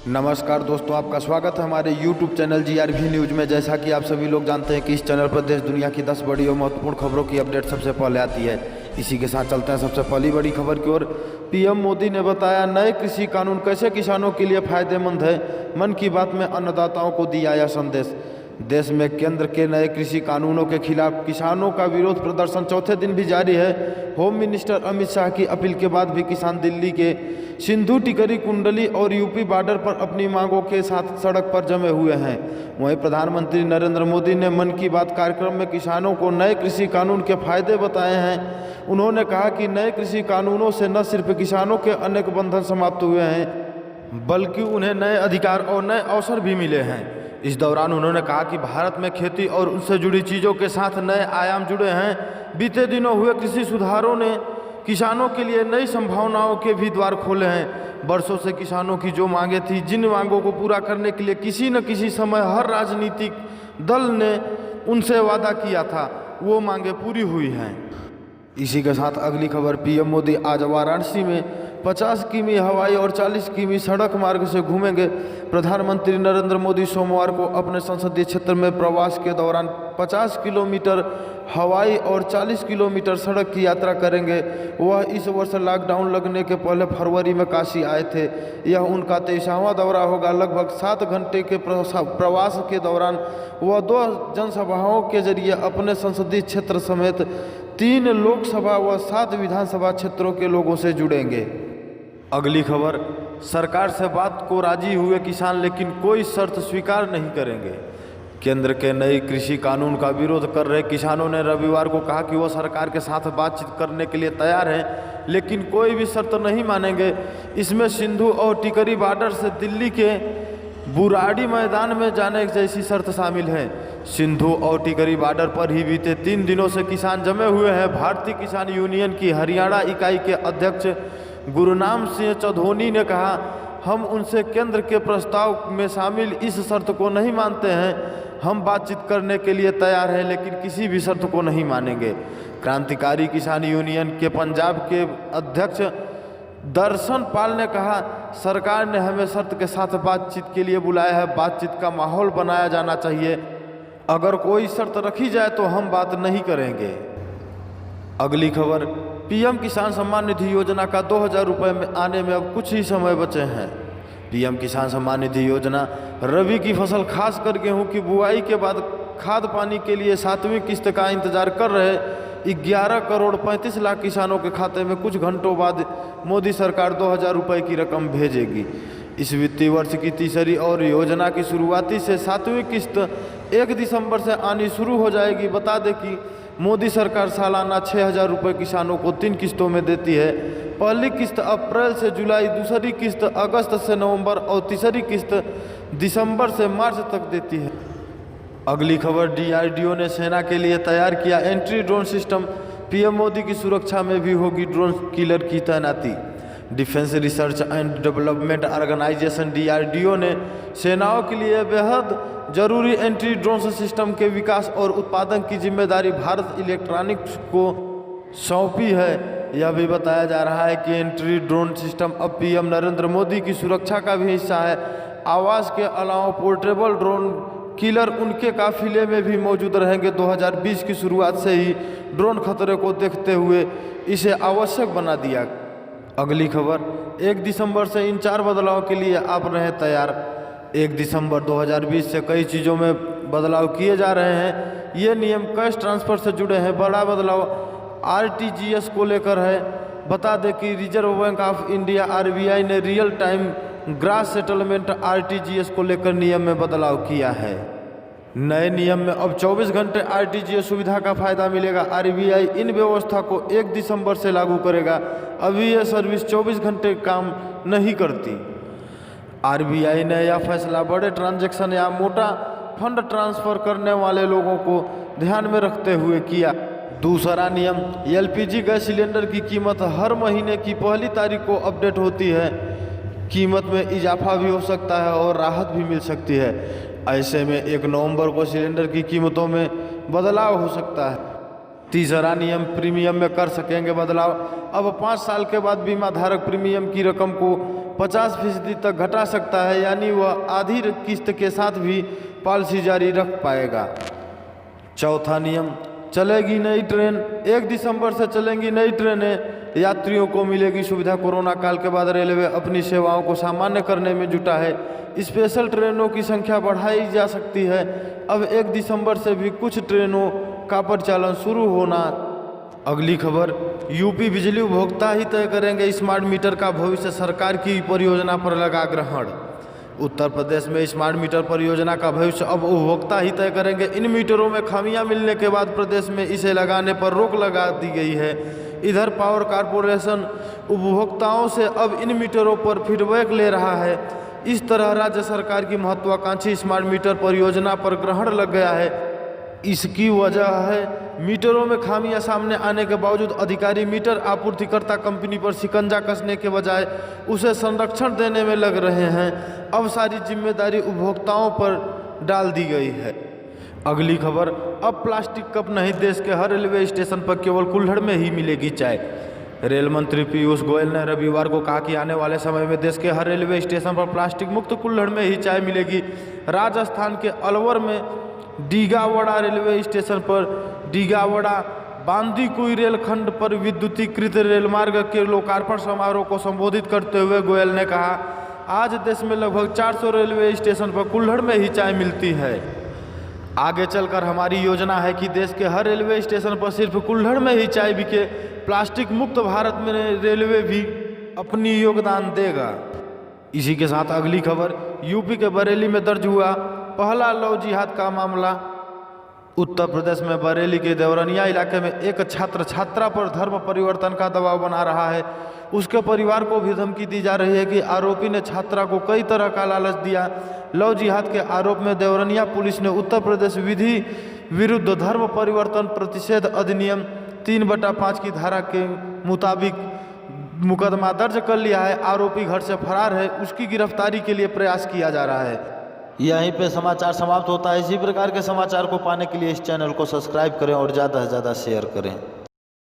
नमस्कार दोस्तों, आपका स्वागत है हमारे YouTube चैनल GRV न्यूज़ में। जैसा कि आप सभी लोग जानते हैं कि इस चैनल पर देश दुनिया की 10 बड़ी और महत्वपूर्ण खबरों की अपडेट सबसे पहले आती है। इसी के साथ चलते हैं सबसे पहली बड़ी खबर की ओर। पीएम मोदी ने बताया नए कृषि कानून कैसे किसानों के लिए फायदेमंद है। मन की बात में अन्नदाताओं को दिया यह संदेश। देश में केंद्र के नए कृषि कानूनों के खिलाफ किसानों का विरोध प्रदर्शन चौथे दिन भी जारी है। होम मिनिस्टर अमित शाह की अपील के बाद भी किसान दिल्ली के सिंधु टिकरी कुंडली और यूपी बॉर्डर पर अपनी मांगों के साथ सड़क पर जमे हुए हैं। वहीं प्रधानमंत्री नरेंद्र मोदी ने मन की बात कार्यक्रम में किसानों को नए कृषि कानून के फायदे बताए हैं। उन्होंने कहा कि नए कृषि कानूनों से न सिर्फ किसानों के अनेक बंधन समाप्त हुए हैं, बल्कि उन्हें नए अधिकार और नए अवसर भी मिले हैं। इस दौरान उन्होंने कहा कि भारत में खेती और उससे जुड़ी चीज़ों के साथ नए आयाम जुड़े हैं। बीते दिनों हुए कृषि सुधारों ने किसानों के लिए नई संभावनाओं के भी द्वार खोले हैं। वर्षों से किसानों की जो मांगें थी, जिन मांगों को पूरा करने के लिए किसी न किसी समय हर राजनीतिक दल ने उनसे वादा किया था, वो मांगें पूरी हुई हैं। इसी के साथ अगली खबर। पीएम मोदी आज वाराणसी में 50 किमी हवाई और 40 किमी सड़क मार्ग से घूमेंगे। प्रधानमंत्री नरेंद्र मोदी सोमवार को अपने संसदीय क्षेत्र में प्रवास के दौरान 50 किलोमीटर हवाई और 40 किलोमीटर सड़क की यात्रा करेंगे। वह इस वर्ष लॉकडाउन लगने के पहले फरवरी में काशी आए थे। यह उनका 23वां दौरा होगा। लगभग 7 घंटे के प्रवास के दौरान वह 2 जनसभाओं के जरिए अपने संसदीय क्षेत्र समेत 3 लोकसभा व 7 विधानसभा क्षेत्रों के लोगों से जुड़ेंगे। अगली खबर। सरकार से बात को राजी हुए किसान, लेकिन कोई शर्त स्वीकार नहीं करेंगे। केंद्र के नए कृषि कानून का विरोध कर रहे किसानों ने रविवार को कहा कि वो सरकार के साथ बातचीत करने के लिए तैयार हैं, लेकिन कोई भी शर्त नहीं मानेंगे। इसमें सिंधु और टिकरी बॉर्डर से दिल्ली के बुराड़ी मैदान में जाने जैसी शर्त शामिल है। सिंधु और टिकरी बॉर्डर पर ही बीते 3 दिनों से किसान जमे हुए हैं। भारतीय किसान यूनियन की हरियाणा इकाई के अध्यक्ष गुरनाम सिंह चौधरी ने कहा, हम उनसे केंद्र के प्रस्ताव में शामिल इस शर्त को नहीं मानते हैं। हम बातचीत करने के लिए तैयार हैं, लेकिन किसी भी शर्त को नहीं मानेंगे। क्रांतिकारी किसान यूनियन के पंजाब के अध्यक्ष दर्शन पाल ने कहा, सरकार ने हमें शर्त के साथ बातचीत के लिए बुलाया है। बातचीत का माहौल बनाया जाना चाहिए। अगर कोई शर्त रखी जाए तो हम बात नहीं करेंगे। अगली खबर। पीएम किसान सम्मान निधि योजना का 2000 रुपये में आने में अब कुछ ही समय बचे हैं। पीएम किसान सम्मान निधि योजना रबी की फसल खासकर गेहूं की बुआई के बाद खाद पानी के लिए 7वीं किस्त का इंतजार कर रहे 11 करोड़ 35 लाख किसानों के खाते में कुछ घंटों बाद मोदी सरकार 2000 रुपये की रकम भेजेगी। इस वित्तीय वर्ष की तीसरी और योजना की शुरुआती से 7वीं किस्त 1 दिसंबर से आनी शुरू हो जाएगी। बता दें कि मोदी सरकार सालाना 6000 रुपये किसानों को 3 किस्तों में देती है। पहली किस्त अप्रैल से जुलाई, दूसरी किस्त अगस्त से नवंबर और तीसरी किस्त दिसंबर से मार्च तक देती है। अगली खबर। DRDO ने सेना के लिए तैयार किया entry drone system. PM Modi की सुरक्षा में भी होगी ड्रोन किलर की तैनाती। Defence research and development organisation DRDO ने सेनाओं के लिए बेहद जरूरी एंट्री ड्रोन सिस्टम के विकास और उत्पादन की जिम्मेदारी भारत इलेक्ट्रॉनिक्स को सौंपी है। यह भी बताया जा रहा है कि एंट्री ड्रोन सिस्टम अब पीएम नरेंद्र मोदी की सुरक्षा का भी हिस्सा है। आवाज़ के अलावा पोर्टेबल ड्रोन किलर उनके काफिले में भी मौजूद रहेंगे। 2020 की शुरुआत से ही ड्रोन खतरे को देखते हुए इसे आवश्यक बना दिया। अगली खबर। 1 दिसंबर से इन 4 बदलाव के लिए आप रहें तैयार। 1 दिसंबर 2020 से कई चीज़ों में बदलाव किए जा रहे हैं। ये नियम कैश ट्रांसफ़र से जुड़े हैं। बड़ा बदलाव RTGS को लेकर है। बता दें कि reserve bank of India RBI ने real time gross settlement RTGS को लेकर नियम में बदलाव किया है। नए नियम में अब 24 घंटे RTGS सुविधा का फायदा मिलेगा। RBI इन व्यवस्था को 1 दिसंबर से लागू करेगा। अभी यह सर्विस 24 घंटे काम नहीं करती। RBI ने यह फैसला बड़े ट्रांजैक्शन या मोटा फंड ट्रांसफ़र करने वाले लोगों को ध्यान में रखते हुए किया। दूसरा नियम। LPG गैस सिलेंडर की कीमत हर महीने की पहली तारीख को अपडेट होती है। कीमत में इजाफा भी हो सकता है और राहत भी मिल सकती है। ऐसे में 1 नवंबर को सिलेंडर की कीमतों में बदलाव हो सकता है। तीसरा नियम, प्रीमियम में कर सकेंगे बदलाव। अब 5 साल के बाद बीमा धारक प्रीमियम की रकम को 50% तक घटा सकता है, यानी वह आधी किस्त के साथ भी पॉलिसी जारी रख पाएगा। चौथा नियम, चलेगी नई ट्रेन। 1 दिसंबर से चलेंगी नई ट्रेनें, यात्रियों को मिलेगी सुविधा। कोरोना काल के बाद रेलवे अपनी सेवाओं को सामान्य करने में जुटा है। स्पेशल ट्रेनों की संख्या बढ़ाई जा सकती है। अब 1 दिसंबर से भी कुछ ट्रेनों का परिचालन शुरू होना। अगली खबर, यूपी बिजली उपभोक्ता ही तय करेंगे स्मार्ट मीटर का भविष्य, सरकार की परियोजना पर लगा ग्रहण। उत्तर प्रदेश में स्मार्ट मीटर परियोजना का भविष्य अब उपभोक्ता ही तय करेंगे। इन मीटरों में खामियां मिलने के बाद प्रदेश में इसे लगाने पर रोक लगा दी गई है। इधर पावर कॉरपोरेशन उपभोक्ताओं से अब इन मीटरों पर फीडबैक ले रहा है। इस तरह राज्य सरकार की महत्वाकांक्षी स्मार्ट मीटर परियोजना पर ग्रहण लग गया है। इसकी वजह है मीटरों में खामियां सामने आने के बावजूद अधिकारी मीटर आपूर्तिकर्ता कंपनी पर शिकंजा कसने के बजाय उसे संरक्षण देने में लग रहे हैं। अब सारी जिम्मेदारी उपभोक्ताओं पर डाल दी गई है। अगली खबर, अब प्लास्टिक कप नहीं, देश के हर रेलवे स्टेशन पर केवल कुल्हड़ में ही मिलेगी चाय। रेल मंत्री पीयूष गोयल ने रविवार को कहा कि आने वाले समय में देश के हर रेलवे स्टेशन पर प्लास्टिक मुक्त कुल्हड़ में ही चाय मिलेगी। राजस्थान के अलवर में डीगावड़ा रेलवे स्टेशन पर डीगावड़ा बांदीकुई रेलखंड पर विद्युतीकृत रेलमार्ग के लोकार्पण समारोह को संबोधित करते हुए गोयल ने कहा, आज देश में लगभग 400 रेलवे स्टेशन पर कुल्हड़ में ही चाय मिलती है। आगे चलकर हमारी योजना है कि देश के हर रेलवे स्टेशन पर सिर्फ कुल्हड़ में ही चाय बिके। प्लास्टिक मुक्त भारत में रेलवे भी अपनी योगदान देगा। इसी के साथ अगली खबर, यूपी के बरेली में दर्ज हुआ पहला लव जिहाद का मामला। उत्तर प्रदेश में बरेली के देवरनिया इलाके में एक छात्र छात्रा पर धर्म परिवर्तन का दबाव बना रहा है। उसके परिवार को भी धमकी दी जा रही है कि आरोपी ने छात्रा को कई तरह का लालच दिया। लव जिहाद के आरोप में देवरनिया पुलिस ने उत्तर प्रदेश विधि विरुद्ध धर्म परिवर्तन प्रतिषेध अधिनियम 3/5 की धारा के मुताबिक मुकदमा दर्ज कर लिया है। आरोपी घर से फरार है, उसकी गिरफ्तारी के लिए प्रयास किया जा रहा है। यहीं पे समाचार समाप्त होता है। इसी प्रकार के समाचार को पाने के लिए इस चैनल को सब्सक्राइब करें और ज़्यादा से ज़्यादा शेयर करें।